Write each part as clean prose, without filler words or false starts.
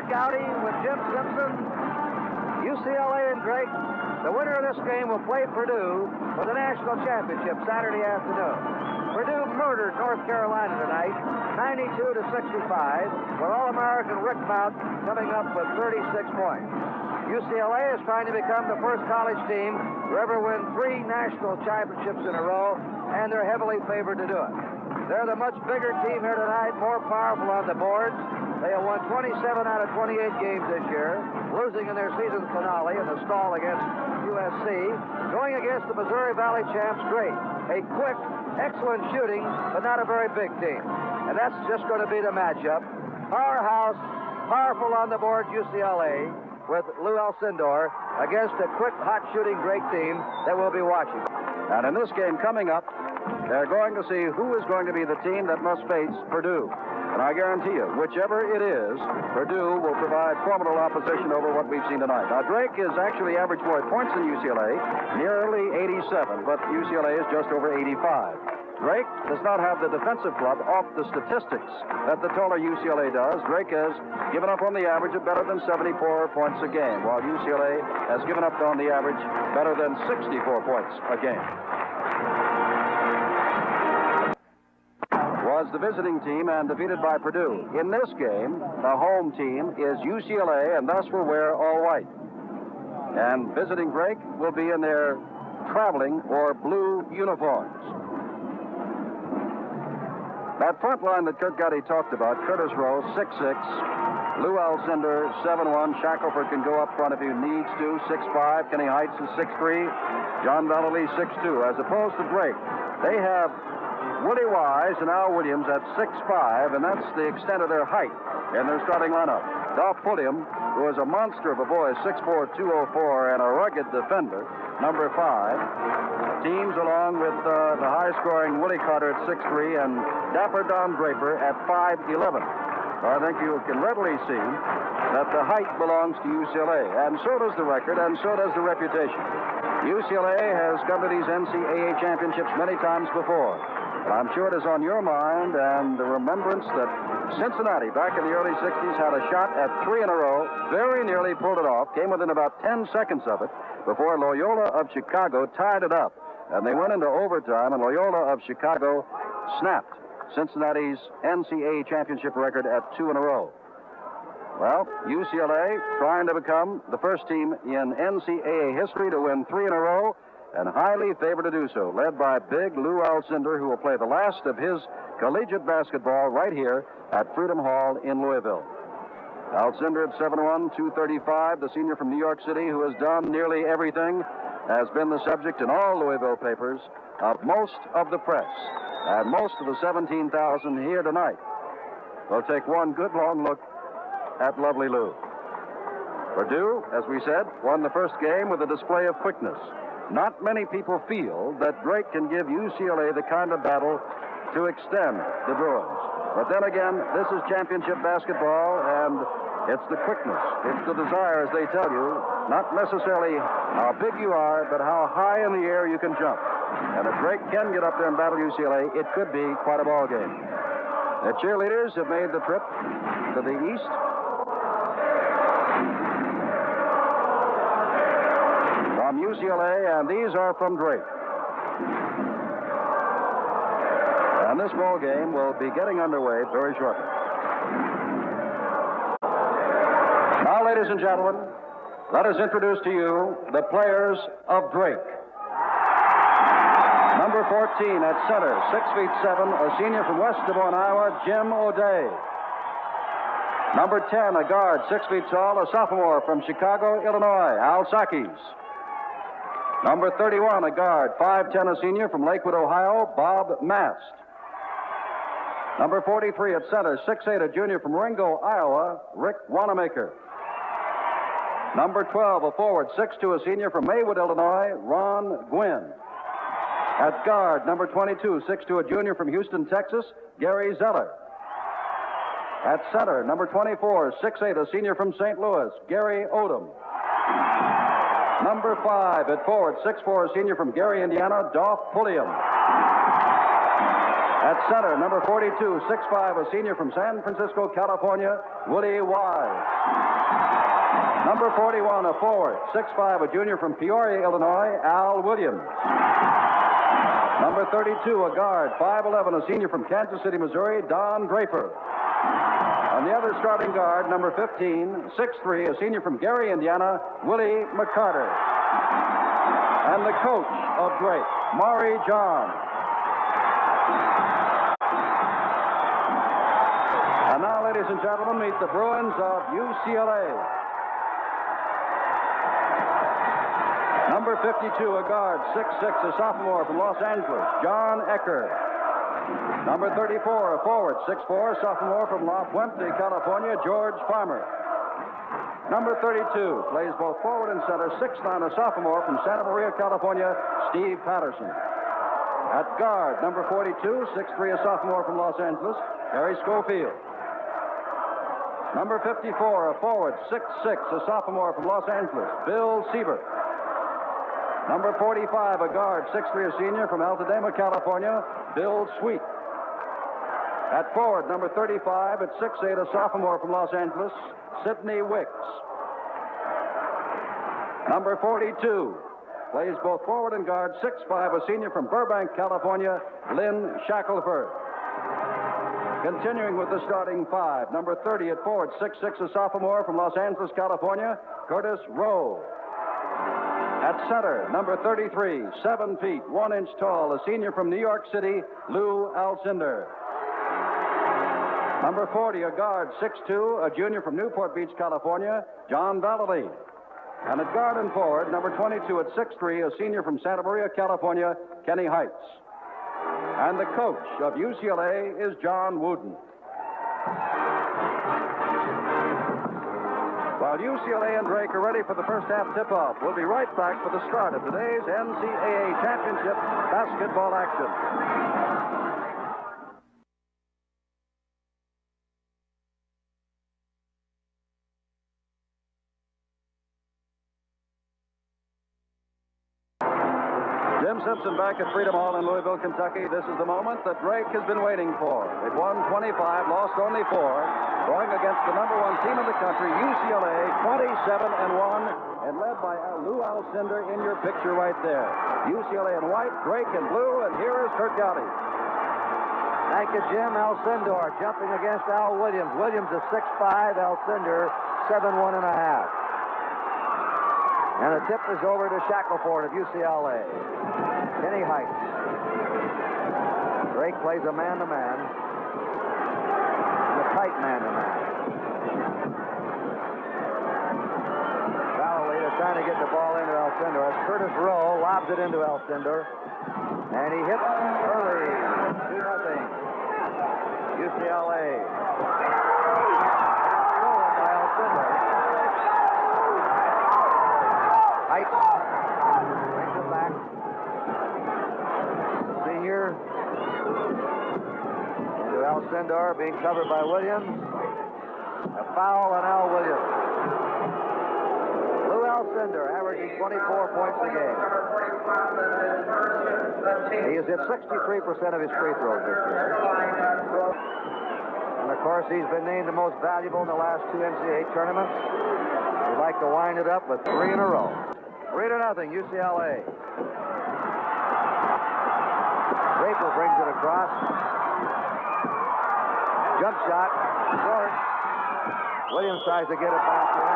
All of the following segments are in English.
Gowdy with Jim Simpson, UCLA and Drake. The winner of this game will play Purdue for the national championship Saturday afternoon. Purdue murdered North Carolina tonight, 92-65, with All-American Rick Mount coming up with 36 points. UCLA is trying to become the first college team to ever win 3 national championships in a row, and they're heavily favored to do it. They're the much bigger team here tonight, more powerful on the boards. They have won 27 out of 28 games this year, losing in their season finale in the stall against USC, going against the Missouri Valley champs Drake. A quick, excellent shooting, but not a very big team. And that's just going to be the matchup. Powerhouse, powerful on the boards UCLA with Lou Alcindor against a quick, hot shooting Drake team that we'll be watching. And in this game coming up, they're going to see who is going to be the team that must face Purdue. And I guarantee you, whichever it is, Purdue will provide formidable opposition over what we've seen tonight. Now, Drake is actually average more points than UCLA, nearly 87, but UCLA is just over 85. Drake does not have the defensive club off the statistics that the taller UCLA does. Drake has given up on the average of better than 74 points a game, while UCLA has given up on the average better than 64 points a game. Was the visiting team and defeated by Purdue. In this game, the home team is UCLA, and thus will wear all white. And visiting Drake will be in their traveling or blue uniforms. That front line that Kurt Gowdy talked about, Curtis Rowe, 6'6", Lou Alcindor, 7'1", Shackelford can go up front if he needs to, 6'5", Kenny Heights is 6'3", John Vallely, 6'2", as opposed to Drake. They have Woody Wise and Al Williams at 6'5", and that's the extent of their height in their starting lineup. Dolph Pulliam, who is a monster of a boy, 6'4", 204, and a rugged defender, number 5. Teams along with the high-scoring Willie Carter at 6'3", and Dapper Don Draper at 5'11". I think you can readily see that the height belongs to UCLA, and so does the record, and so does the reputation. UCLA has come to these NCAA championships many times before. I'm sure it is on your mind, and the remembrance that Cincinnati, back in the early 60s, had a shot at 3 in a row, very nearly pulled it off, came within about 10 seconds of it, before Loyola of Chicago tied it up. And they went into overtime, and Loyola of Chicago snapped Cincinnati's NCAA championship record at 2 in a row. Well, UCLA trying to become the first team in NCAA history to win 3 in a row, and highly favored to do so, led by big Lou Alcindor, who will play the last of his collegiate basketball right here at Freedom Hall in Louisville. Alcindor at 7'1", 235, the senior from New York City, who has done nearly everything, has been the subject in all Louisville papers of most of the press, and most of the 17,000 here tonight. We'll take one good long look at lovely Lou. Purdue, as we said, won the first game with a display of quickness. Not many people feel that Drake can give UCLA the kind of battle to extend the Bruins. But then again, this is championship basketball, and it's the quickness. It's the desire, as they tell you, not necessarily how big you are, but how high in the air you can jump. And if Drake can get up there and battle UCLA, it could be quite a ball game. The cheerleaders have made the trip to the east. From UCLA, and these are from Drake. And this ball game will be getting underway very shortly. Now, ladies and gentlemen, let us introduce to you the players of Drake. Number 14 at center, 6'7", a senior from West Des Moines, Iowa, Jim O'Day. Number 10, a guard, 6 feet tall, a sophomore from Chicago, Illinois, Al Sakis. Number 31, a guard, 5'10", a senior from Lakewood, Ohio, Bob Mast. Number 43 at center, 6'8", a junior from Ringo, Iowa, Rick Wanamaker. Number 12, a forward, 6'2", a senior from Maywood, Illinois, Ron Gwynn. At guard, number 22, 6'2", a junior from Houston, Texas, Gary Zeller. At center, number 24, 6'8", a senior from St. Louis, Gary Odom. Number 5 at forward, 6'4", a senior from Gary, Indiana, Dolph Pulliam. At center, number 42, 6'5", a senior from San Francisco, California, Woody Wise. Number 41, a forward, 6'5", a junior from Peoria, Illinois, Al Williams. Number 32, a guard, 5'11", a senior from Kansas City, Missouri, Don Draper. On the other starting guard, number 15, 6'3", a senior from Gary, Indiana, Willie McCarter. And the coach of Drake, Maury John. And now, ladies and gentlemen, meet the Bruins of UCLA. Number 52, a guard, 6'6", a sophomore from Los Angeles, John Ecker. Number 34, a forward, 6'4", sophomore from La Puente, California, George Farmer. Number 32, plays both forward and center, 6'9", a sophomore from Santa Maria, California, Steve Patterson. At guard, number 42, 6'3", a sophomore from Los Angeles, Harry Schofield. Number 54, a forward, 6'6", a sophomore from Los Angeles, Bill Siebert. Number 45, a guard, 6'3", a senior from Altadena, California, Bill Sweet. At forward, number 35, at 6'8", a sophomore from Los Angeles, Sidney Wicks. Number 42, plays both forward and guard, 6'5", a senior from Burbank, California, Lynn Shackelford. Continuing with the starting five, number 30 at forward, 6'6", a sophomore from Los Angeles, California, Curtis Rowe. At center, number 33, 7 feet, 1 inch tall, a senior from New York City, Lou Alcindor. Number 40, a guard, 6'2", a junior from Newport Beach, California, John Vallely. And at guard and forward, number 22 at 6'3", a senior from Santa Maria, California, Kenny Heights. And the coach of UCLA is John Wooden. While UCLA and Drake are ready for the first half tip-off, we'll be right back for the start of today's NCAA Championship basketball action. Jim Simpson back at Freedom Hall in Louisville, Kentucky. This is the moment that Drake has been waiting for. It won 25, lost only 4, going against the number 1 team in the country, UCLA, 27-1, and led by Lou Alcindor in your picture right there. UCLA in white, Drake in blue, and here is Kurt Gowdy. Thank you, Jim. Alcindor jumping against Al Williams. Williams is 6'5", Alcindor 7'1.5". And the tip is over to Shackelford of UCLA. Kenny Heights. Drake plays a man-to-man. And a tight man-to-man. Vallely is trying to get the ball into Alcindor. As Curtis Rowe lobs it into Alcindor. And he hits early. 2-0. UCLA. Stolen by Alcindor. Heights brings it back. Senior into Alcindor, being covered by Williams. A foul on Al Williams. Lou Alcindor averaging 24 points a game. He has hit 63% of his free throws this year. And of course, he's been named the most valuable in the last 2 NCAA tournaments. We'd like to wind it up with 3 in a row. 3-0, UCLA. Draper brings it across. Jump shot. Short. Williams tries to get it back in.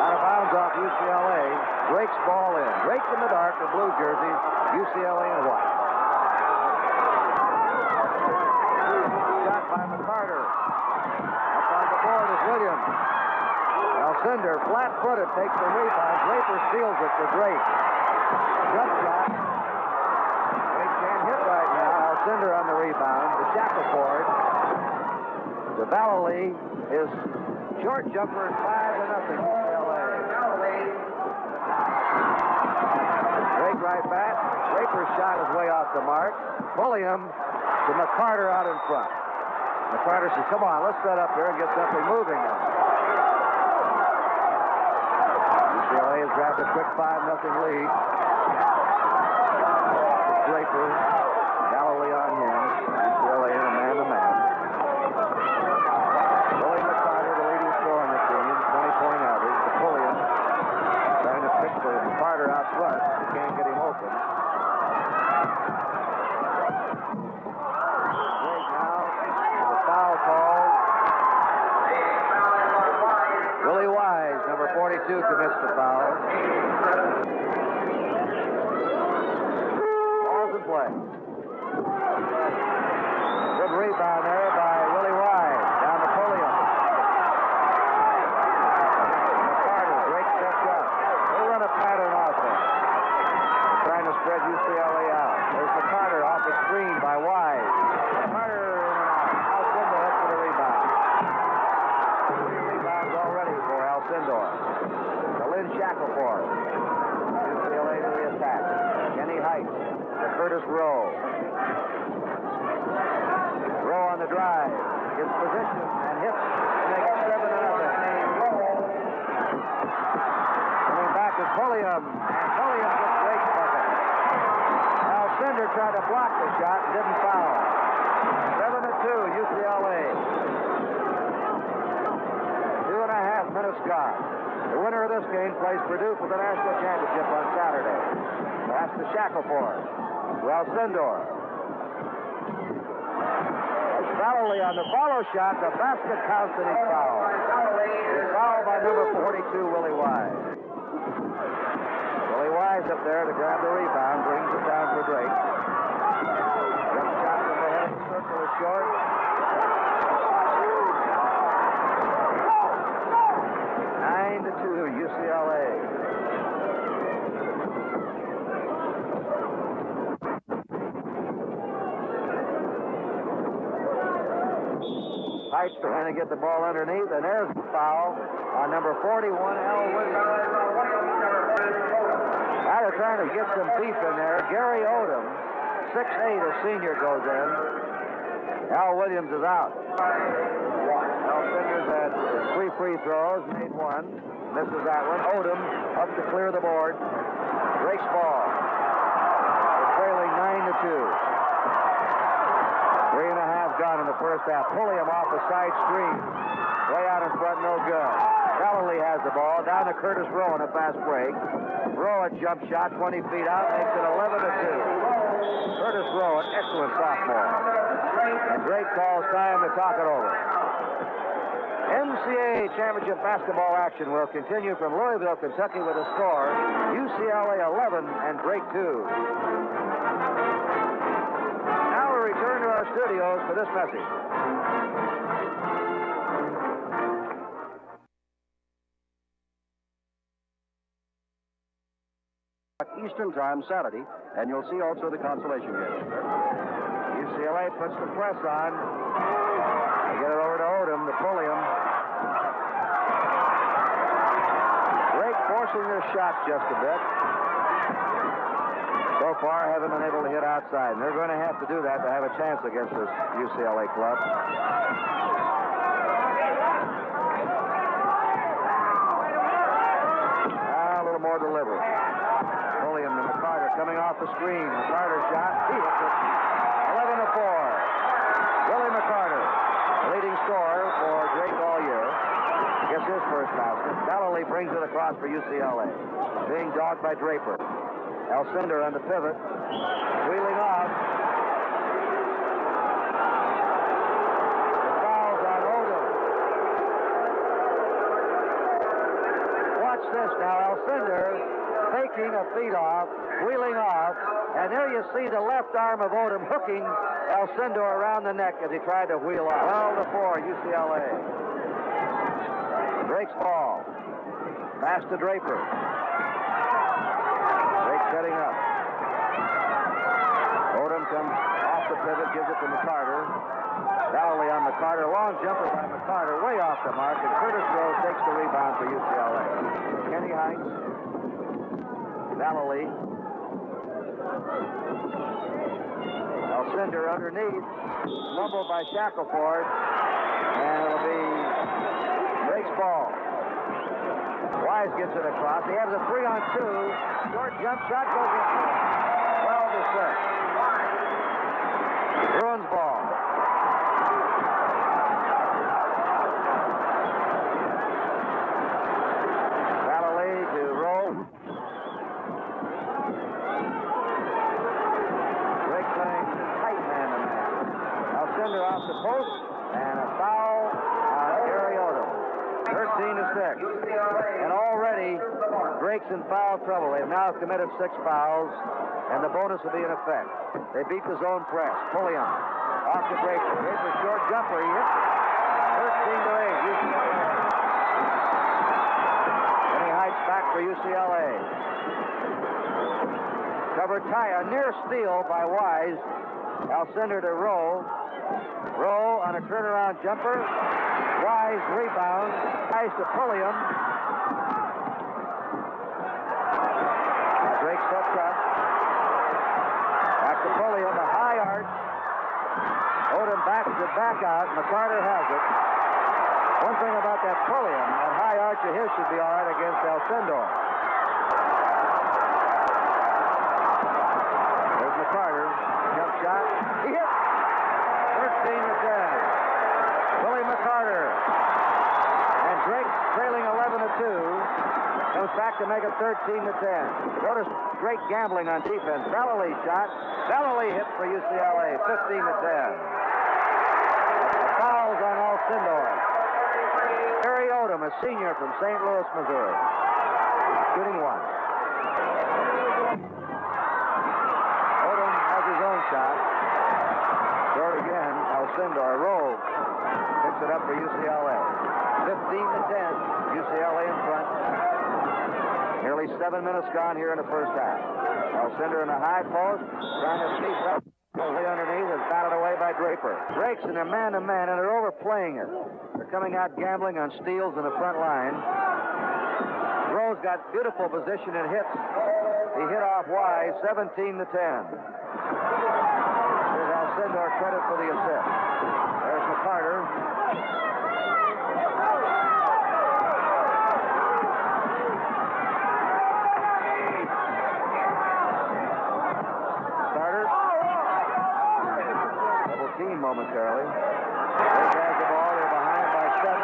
Out of bounds off UCLA. Drake's ball in. Drake in the dark, the blue jersey. UCLA in white. Shot by McCarter. Up on the board is Williams. Alcindor, flat-footed, takes the rebound. Draper steals it for Drake. Jump shot. Drake can't hit right now. Alcindor on the rebound. The Shackelford. The Vallely is short jumper at 5-0 UCLA. Drake right back. Draper's shot is way off the mark. Pulliam to McCarter out in front. McCarter says, come on, let's set up here and get something moving now. UCLA has grabbed a quick 5-0 lead. Draper, Galilee on him. commits the foul. Ball's in play. Good rebound there by Willie Wise. Down to Pulliam. McCarter, great step up. They run a pattern offense. Trying to spread UCLA out. There's McCarter off the screen by Wise. McCarter in and out. Alcindor up for the rebound. 3 rebounds already for Alcindor. To Lynn Shackelford. UCLA to the attack. Kenny Heights to Curtis Rowe. Rowe on the drive. Gets position and hits to make it 7-0. Coming back is Pulliam. And Pulliam gets great bucket. Alcindor tried to block the shot and didn't foul. 7-2, UCLA. 2.5 minutes gone. The winner of this game plays Purdue for the national championship on Saturday. Pass to Shackelford. To Alcindor. Valley on the follow shot. The basket counts and he's fouled. He's fouled by number 42, Willie Wise. Willie Wise up there to grab the rebound. Brings it down for Drake. Jump shot from the head of the circle is short. 9-2, UCLA. Heights trying to get the ball underneath, and there's the foul on number 41, Al Williams. Now they're trying to get some beef in there. Gary Odom, 6'8", a senior, goes in. Al Williams is out. Alcinder's had 3 free throws, made 1. Misses that one. Odom up to clear the board. Drake's ball. They're trailing 9-2. 3.5 gone in the first half. Pulliam off the side screen. Way out in front, no good. Galilee has the ball. Down to Curtis Rowe on a fast break. Rowe a jump shot, 20 feet out, makes it 11-2. Curtis Rowe, an excellent sophomore. And Drake calls time to talk it over. NCAA championship basketball action will continue from Louisville, Kentucky with a score. UCLA 11 and Drake 2. Return to our studios for this message. Eastern Time Saturday, and you'll see also the consolation game. UCLA puts the press on. They get it over to Odom, to Pulliam. Drake forcing their shots just a bit. So far, haven't been able to hit outside. And they're going to have to do that to have a chance against this UCLA club. A little more deliberate. Pulliam to McCarter coming off the screen. McCarter shot. He hits it. 11-4. Willie McCarter, leading scorer for Drake all year. Gets his first basket. Galilee brings it across for UCLA. Being dogged by Draper. Alcindor on the pivot, wheeling off. The foul's on Odom. Watch this now. Alcindor faking a feed off, wheeling off, and there you see the left arm of Odom hooking Alcindor around the neck as he tried to wheel off. 12-4, UCLA. Drake's ball. Pass to Draper. Setting up. Odom comes off the pivot, gives it to McCarter. Galilee on McCarter. Long jumper by McCarter, way off the mark, and Curtis Rowe takes the rebound for UCLA. Kenny Heights. Galilee. Alcindor underneath. Fumbled by Shackelford. And it'll be Drake's ball. Wise gets it across. He has a 3-on-2. Short jump shot goes in. 12-6. Bruins ball. Galilee to Rowe. Drake playing tight man-to-man. Alcindor off the post. And a foul on Gary Odom. 13-6. And already Drake's in foul trouble. They've now committed 6 fouls, and the bonus will be in effect. They beat the zone press. Pulliam off to Draper. Draper short jumper. He hits 13-8. UCLA. Kenny Heights back for UCLA. Cover tie. A near steal by Wise. Alcindor to Rowe. Rowe on a turnaround jumper. Wise rebound. Wise to Pulliam. Drake steps up. Back to Pulliam. A high arch. Odom backs it back out. McCarter has it. One thing about that Pulliam, that high arch of his should be all right against Alcindor. There's McCarter. Jump shot. He hits. 13-10. Willie McCarter. And Drake trailing 11-2. Comes back to make it 13-10. Notice Drake gambling on defense. Vallely shot. Vallely hit for UCLA. 15-10. Fouls on Alcindor. Gary Odom, a senior from St. Louis, Missouri. Shooting 1. Odom has his own shot. Short again. Alcindor. Rowe picks it up for UCLA. 15-10. UCLA in front. Nearly 7 minutes gone here in the first half. Alcindor in the high post, trying to sneak up. Way underneath is batted away by Draper. Drake's in a man-to-man, and they're overplaying it. They're coming out gambling on steals in the front line. Rowe's got beautiful position and hits. He hit off Wise, 17-10. Here's Alcindor credit for the assist. There's McCarter. Momentarily. Drake has the ball. They're behind by 7.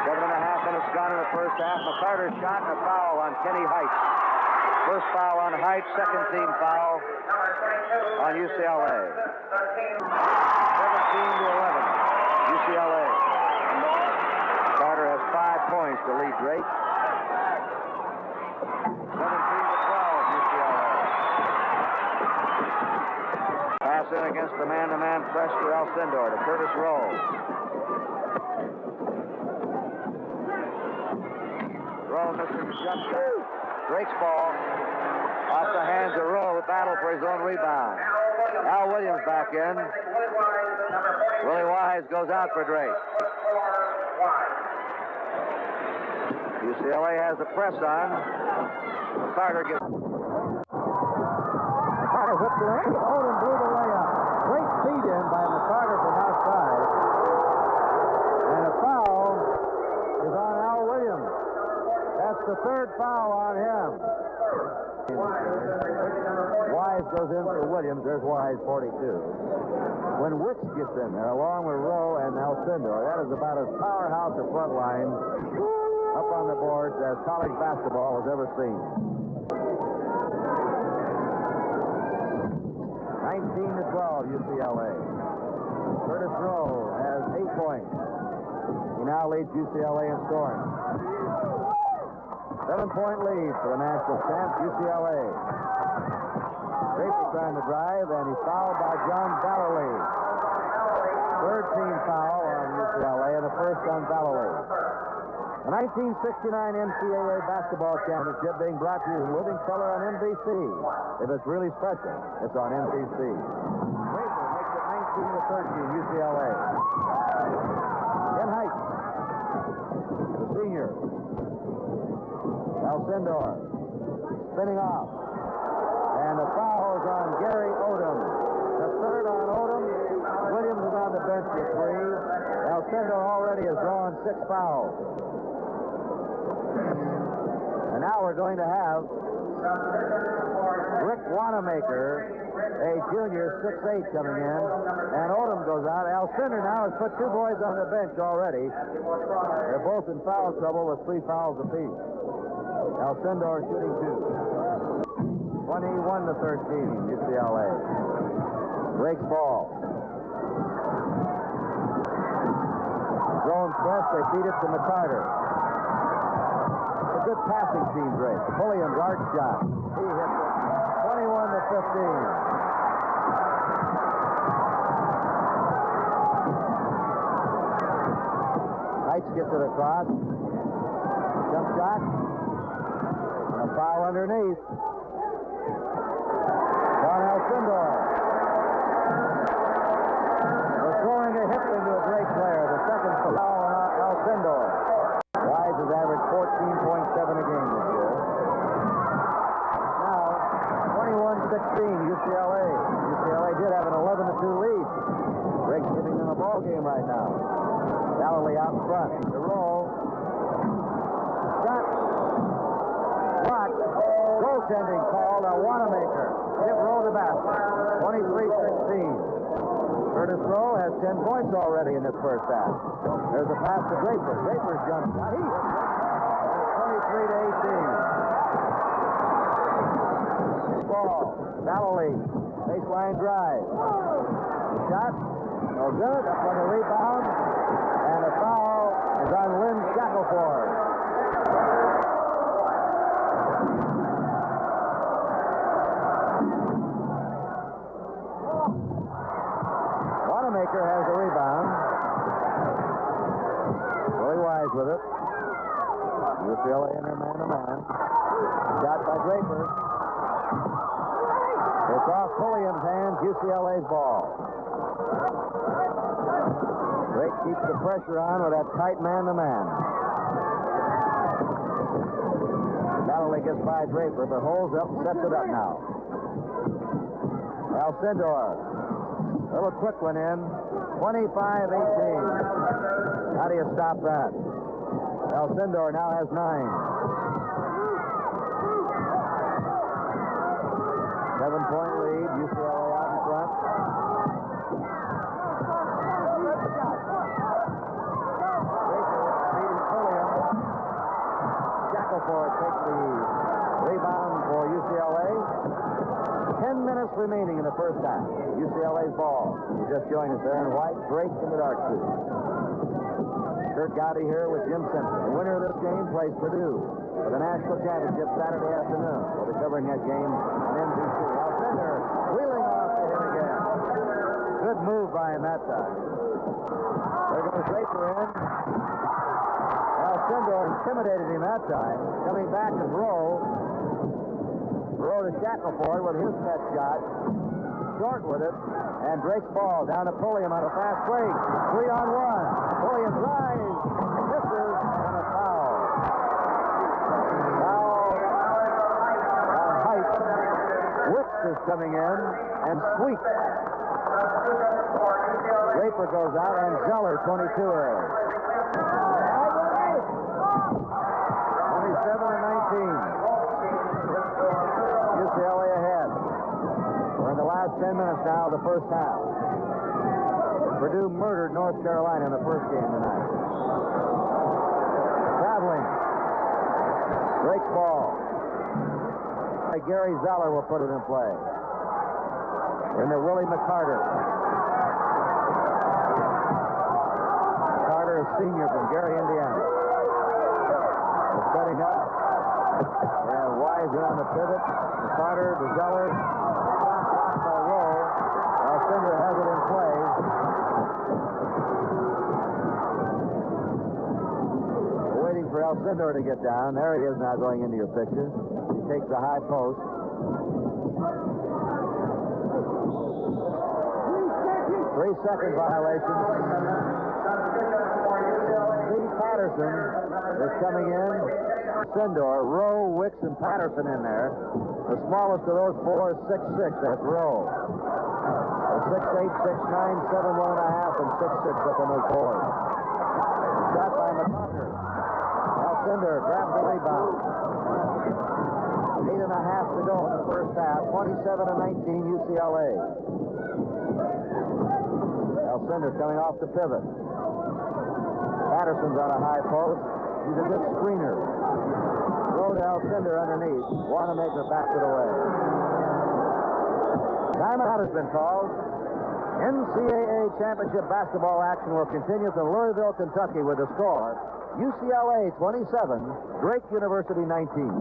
7.5 minutes gone in the first half. McCarter's shot and a foul on Kenny Heights. First foul on Heights, second team foul on UCLA. 17-11. UCLA. Carter has 5 points to lead Drake. 17-12 UCLA. Pass in against the man-to-man press to Alcindor, to Curtis Rowe. Rowe misses the jump shot. Drake's ball off the hands of Rowe. Battle for his own rebound. Al Williams back in. Willie Wise goes out for Drake. UCLA has the press on. Carter gets... Carter whipped it in. Odom blew the layup. Great feed in by McCarter from outside. And a foul is on Al Williams. That's the 3rd foul on him. Wise goes in for Williams. There's Wise, 42. When Wicks gets in there, along with Rowe and Alcindor, that is about as powerhouse a front line up on the boards as college basketball has ever seen. 19-12, UCLA. Curtis Rowe has 8 points. He now leads UCLA in scoring. 7-point lead for the national champs, UCLA. Draper trying to drive, and he's fouled by John Vallely. 3rd team foul on UCLA, and the first on Vallely. The 1969 NCAA basketball championship being brought to you in living color on NBC. If it's really special, it's on NBC. Draper makes it 19-13, UCLA. Ken Heights, the senior. Alcindor spinning off. And the foul is on Gary Odom. The 3rd on Odom. Williams is on the bench with 3. Alcindor already has drawn 6 fouls. And now we're going to have Rick Wanamaker, a junior, 6'8", coming in. And Odom goes out. Alcindor now has put 2 boys on the bench already. They're both in foul trouble with 3 fouls apiece. Alcindor shooting 2. 21-13, UCLA. Drake's ball. Zone press, they feed it to McCarter. good passing team, Drake. Pulliam's arc shot. He hits it 21-15. Heights gets it across. Jump shot. A foul underneath. Darnell Sindor. They're throwing a hip into a Drake player. The second foul on Alcindor. Wise has averaged 14.7 a game this year. Now, 21-16, UCLA. UCLA did have an 11-2 lead. Drake's giving them a ball game right now. Galilee out in front. The roll. Shot. Blocked. Goaltending call. Now Wanamaker. Give Rowe the basket. 23-16. Curtis Rowe has 10 points already in this first half. There's a pass to Draper. Draper's jump shot. He hits it. 23-18. Ball. Galilee. Baseline drive. Shot. No good. Up on the rebound. And a foul is on Lynn Shackelford. Wanamaker has the rebound. Really Wise with it. UCLA in their man-to-man. Shot by Draper. It's off Pulliam's hands. UCLA's ball. Drake keeps the pressure on with that tight man-to-man. Galilee gets by Draper, but holds up and sets it up now. Alcindor. A little quick one in. 25-18. How do you stop that? Alcindor now has 9. 7-point lead. UCLA out in front. Shackelford takes the rebound for UCLA. 10 minutes remaining in the first half. UCLA's ball. You just joined us there in white, Drake in the dark suit. Kurt Gowdy here with Jim Simpson. The winner of this game plays Purdue for the national championship Saturday afternoon. We'll be covering that game on NBC. Alcindor wheeling off to him again. Good move by him that time. There goes Draper in. Alcindor intimidated him that time. Coming back is Rowe. Rowe to Shackelford with his set shot. Short with it. And Drake's ball down to Pulliam on a fast break. 3-on-1. Pulliam drives. Misses. And a foul. Foul on Height. Wicks is coming in. And Sweet. Draper goes out. And Zeller, 22 is. 27-19. UCLA ahead. We're in the last 10 minutes now of the first half. Purdue murdered North Carolina in the first game tonight. Traveling. Drake's ball. Gary Zeller will put it in play. Into Willie McCarter. McCarter is senior from Gary, Indiana. Setting up. And Wise on the pivot. Carter to Zeller. Blocked by Rowe. Alcindor has it in play. We're waiting for Alcindor to get down. There he is now going into your picture. He takes the high post. 3-second violation. Steve Patterson is coming in. Sindor, Rowe, Wicks, and Patterson in there. The smallest of those four is 6'6". That's Rowe. 6'8", 6'9", 7'1 and a half, and 6'6" up on those boards. Shot by McCarter. Alcindor grabs the rebound. 8.5 to go in the first half. 27-19 UCLA. Alcindor coming off the pivot. Patterson's on a high post. He's a good screener. Throw to Alcindor underneath. Wanamaker backs it away. Timeout has been called. NCAA championship basketball action will continue from Louisville, Kentucky with the score UCLA 27, Drake University 19.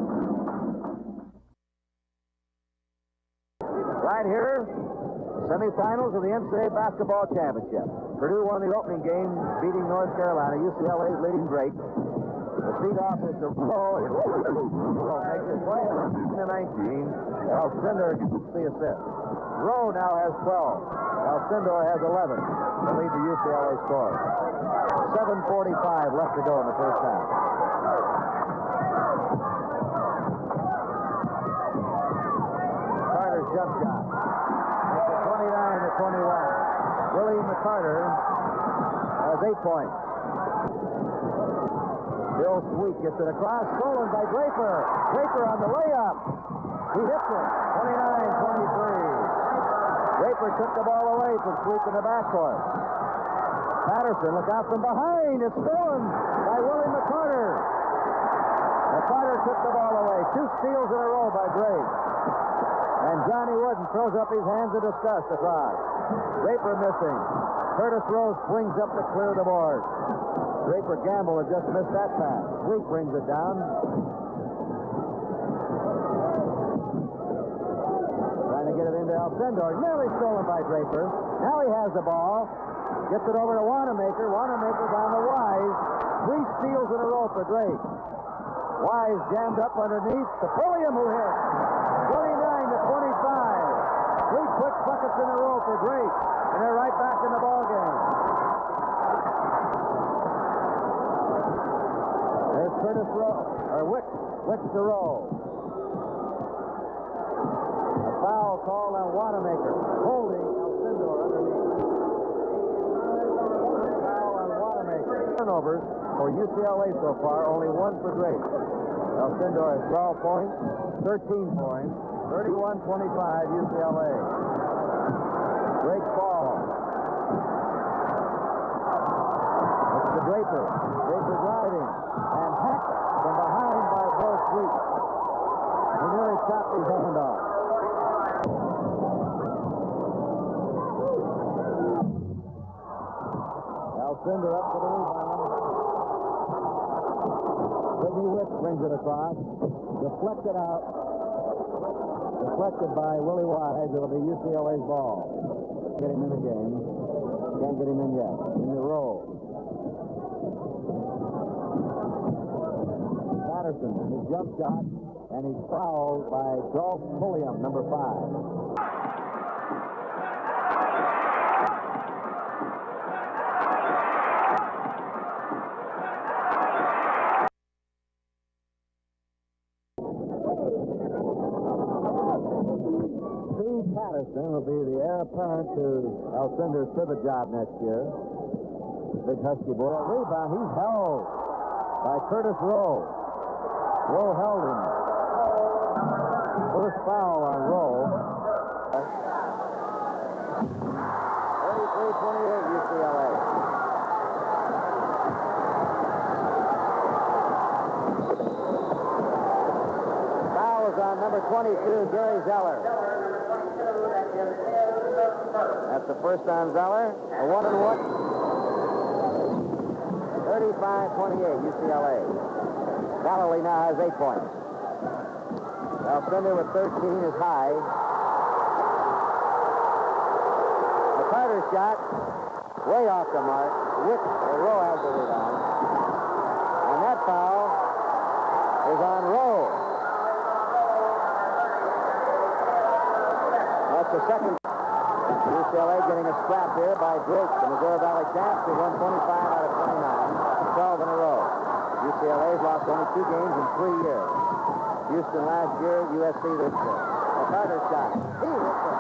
Right here, semifinals of the NCAA basketball championship. Purdue won the opening game, beating North Carolina. UCLA is leading Drake. The lead-off is the Rowe. Makes it 20-19. Alcindor gets the assist. Rowe now has 12. Alcindor has 11 to lead the UCLA score. 7:45 left to go in the first half. Carter's jump shot. Makes it 29-21. Willie McCarter has 8 points. Bill Sweet gets it across, stolen by Draper. Draper on the layup. He hits it. 29-23. Draper took the ball away from Sweet in the backcourt. Patterson, look out from behind. It's stolen by Willie McCarter. McCarter took the ball away. 2 steals in a row by Drake. And Johnny Wooden throws up his hands in disgust across. Draper missing. Curtis Rose swings up to clear the board. Draper Gamble had just missed that pass. Sweet brings it down. Trying to get it into Alcindor. Nearly stolen by Draper. Now he has the ball. Gets it over to Wanamaker. Wanamaker down to Wise. 3 steals in a row for Drake. Wise jammed up underneath. To Pulliam who hit. 29-25. 3 quick buckets in a row for Drake. And they're right back in the ball game. There's Curtis Rowe, or Wicks to Rowe. A foul called on Wanamaker, holding Alcindor underneath. Foul on Wanamaker. Turnovers for UCLA so far, only 1 for Drake. Alcindor has 12 points, 13 points, 31-25 UCLA. Drake ball. It's to Draper. Draper driving. And hacked from behind by Bill Sweet. He nearly chopped his hand off. Alcindor up to the rebound. Sidney Wicks brings it across. Deflected out. Deflected by Willie Wise. It'll be UCLA's ball. Get him in the game. Can't get him in yet. In the row. Patterson, his jump shot, and he's fouled by Dolph Pulliam, number 5. Patterson will be the heir apparent to Alcinder's pivot job next year. Big Husky boy. Rebound, he's held by Curtis Rowe. Rowe held him. First foul on Rowe. 33-28 UCLA. Foul is on number 22, Gary Zeller. That's the first on Zeller. A 1-and-1. 35-28 UCLA. Galilee now has 8 points. Alcindor with 13 is high. The Carter shot way off the mark. Rowe has the rebound. And that foul is on Rowe. That's the second. UCLA getting a scrap here by Drake. The Missouri Valley Champs. They won 25 out of 29. 12 in a row. UCLA's lost only 2 games in 3 years. Houston last year, USC this year. A Carter shot. He hits it.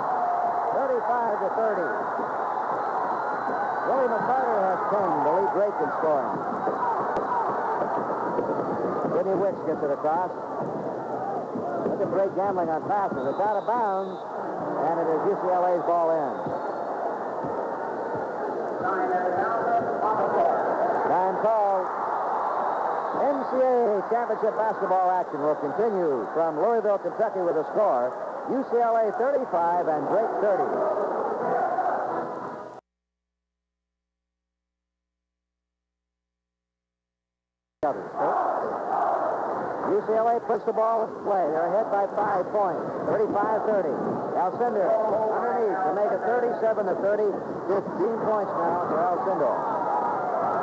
35-30. Willie McCarter has 10 to lead Drake in scoring. Sidney Wicks gets it across. Look at Drake gambling on passes. It's out of bounds, and it is UCLA's ball in. Time called. NCAA championship basketball action will continue from Louisville, Kentucky with a score UCLA 35 and Drake 30. UCLA puts the ball in play. They're ahead by 5 points, 35-30. Alcindor underneath to make it 37-30. 15 points now for Alcindor.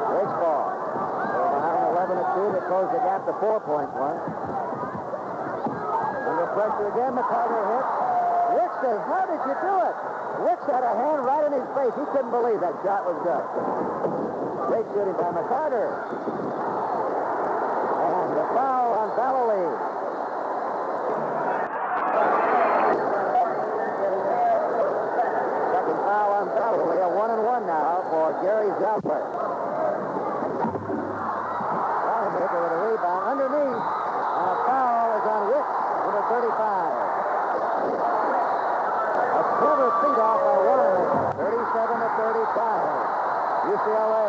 Drake's ball. They're behind 11-2. They close the gap to 4 points once. Under pressure again, McCarter hits. Wick says, how did you do it? Wick had a hand right in his face. He couldn't believe that shot was good. Great shooting by McCarter. And the foul on Vallely. Second foul on Vallely. A 1-and-1 now for Gary Zoppler. Wanamaker with a rebound underneath. And a foul is on Wick, number 35. A quarter feet off by Wanamaker. 37-35. UCLA.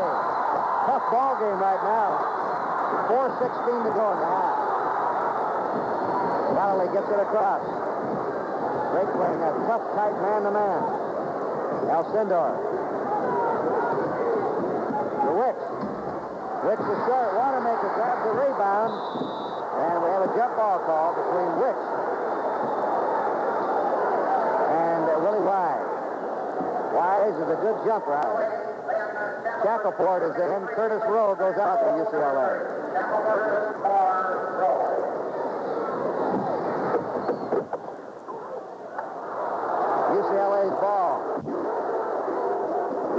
Tough ball game right now. 4:16 to go in the half. Vallely gets it across. Drake playing a tough, tight man-to-man. Alcindor. To Wicks. Wicks is short. Wanamaker grabs the rebound. And we have a jump ball call between Wicks and Willie Wise. Wise is a good jumper. Shackelford is in. Curtis Rowe goes out for UCLA. UCLA's ball.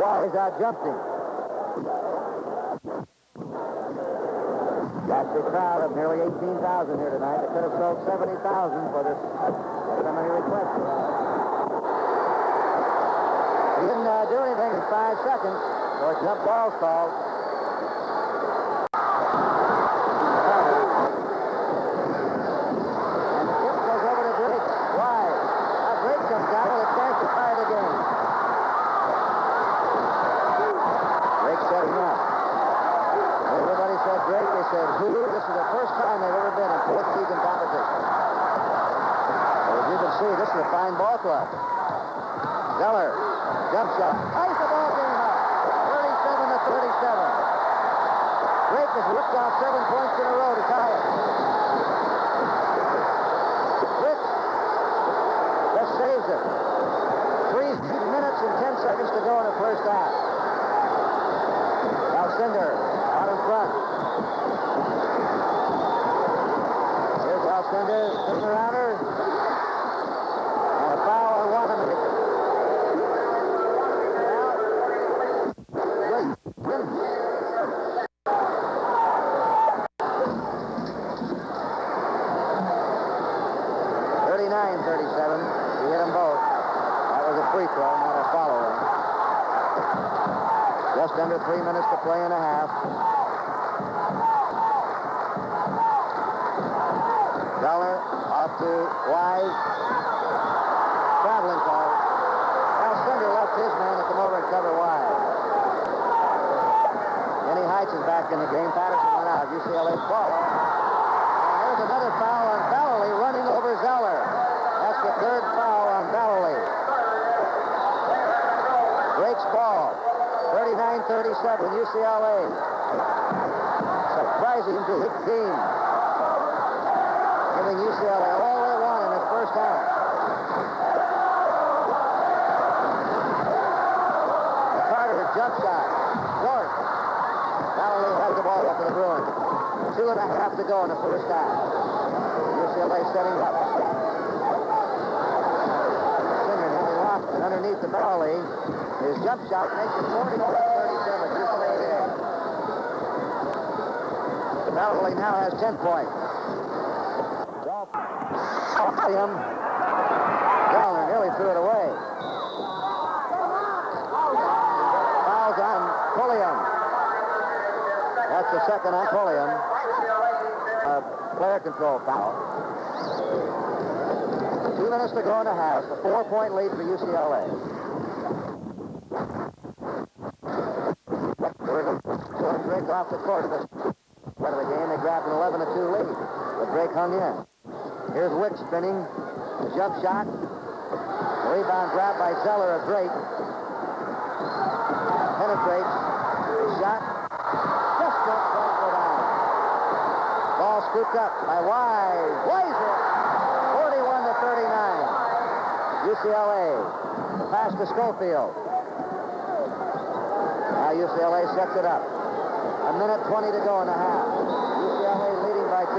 Wise out-jumped him. That's the crowd of nearly 18,000 here tonight. They could have sold 70,000 for this. Somebody requested that. He didn't do anything in 5 seconds. So a jump ball's called. And the tip goes over to Drake. Wide. Now Drake comes down with a chance to tie the game. Drake setting up. Everybody said Drake. They said, this is the first time they've ever been in postseason competition. So as you can see, this is a fine ball club. Zeller, jump shot. Ties the ball game up. 37. Drake has whipped out 7 points in a row to tie it. Drake just saves it. 3 minutes and 10 seconds to go in the first half. Alcindor out in front. Here's Alcindor sitting around her. And a foul on Wanamaker. 39-37. He hit them both. That was a free throw, not a follow-in. Just under 3 minutes to play and a half. Zeller off to Wise. Traveling call. Alcindor left his man to come over and cover Wise. Kenny Heights is back in the game. Patterson went out. UCLA's ball. There's another foul on Vallely running over Zeller. That's the third foul on Vallely. Drake's ball. 39-37, UCLA. Surprising to hit team. Giving UCLA all they want in this first half. Carter, jump shot. Short. Vallely has the ball up to the Bruins. 2.5 to go in the first half. UCLA setting up. Singer having lost it underneath the Valley. His jump shot makes it 41-37. UCLA. Valley now has 10 points. William. Gallner nearly threw it away. Fouls on Pulliam. That's the second on Pulliam. Player control foul. 2 minutes to go in the half. A 4-point lead for UCLA. Drake off the court. Part of the game, they grabbed an 11-2 lead. But Drake hung in. Here's Wick spinning. The jump shot. The rebound grabbed by Zeller of Drake. Penetrates. The shot. Just don't quite go down. Ball scooped up by Wise. Wise it. 41-39. UCLA. The pass to Schofield. Now UCLA sets it up. A minute 20 to go in the half. UCLA leading by 2.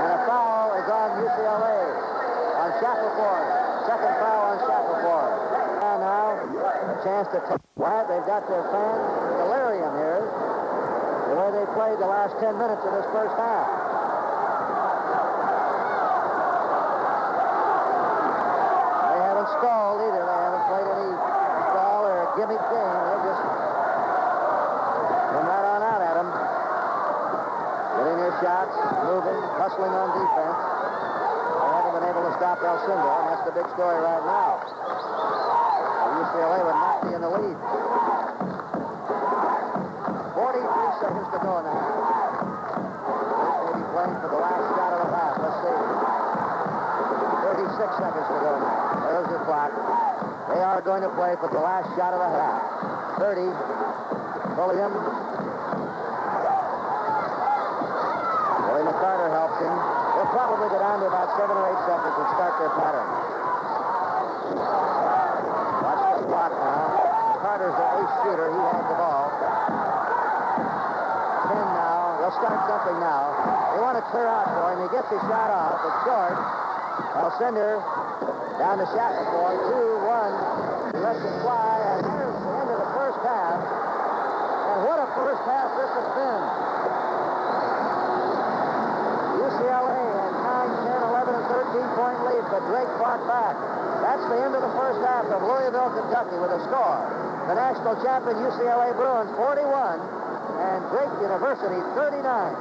And a foul is on UCLA. On Shackelford. Second foul on Shackelford. And now a chance to take what? They've got their fans delirium here. The way they played the last 10 minutes of this first half. They haven't stalled either. They haven't played any stall or gimmick game. They just come right on out at them. Getting their shots, moving, hustling on defense. They haven't been able to stop Alcindor, and that's the big story right now. UCLA would not be in the lead. 43 seconds to go in the half. They may be playing for the last shot of the half. Let's see. 36 seconds to go now. There's the clock. They are going to play for the last shot of the half. 30. William. Willie McCarter helps him. They'll probably go down to about 7 or 8 seconds and start their pattern. Watch the clock now. McCarter's the ace shooter. He has the ball. 10 now. They'll start something now. They want to clear out for him. He gets his shot off. It's short. Alcindor down to Shackelford. 2-1. He lets it fly. And here's the end of the first half. And what a first half this has been. UCLA had 9, 10, 11, and 13-point lead, but Drake fought back. That's the end of the first half of Louisville, Kentucky with a score. The national champion UCLA Bruins 41 and Drake University 39.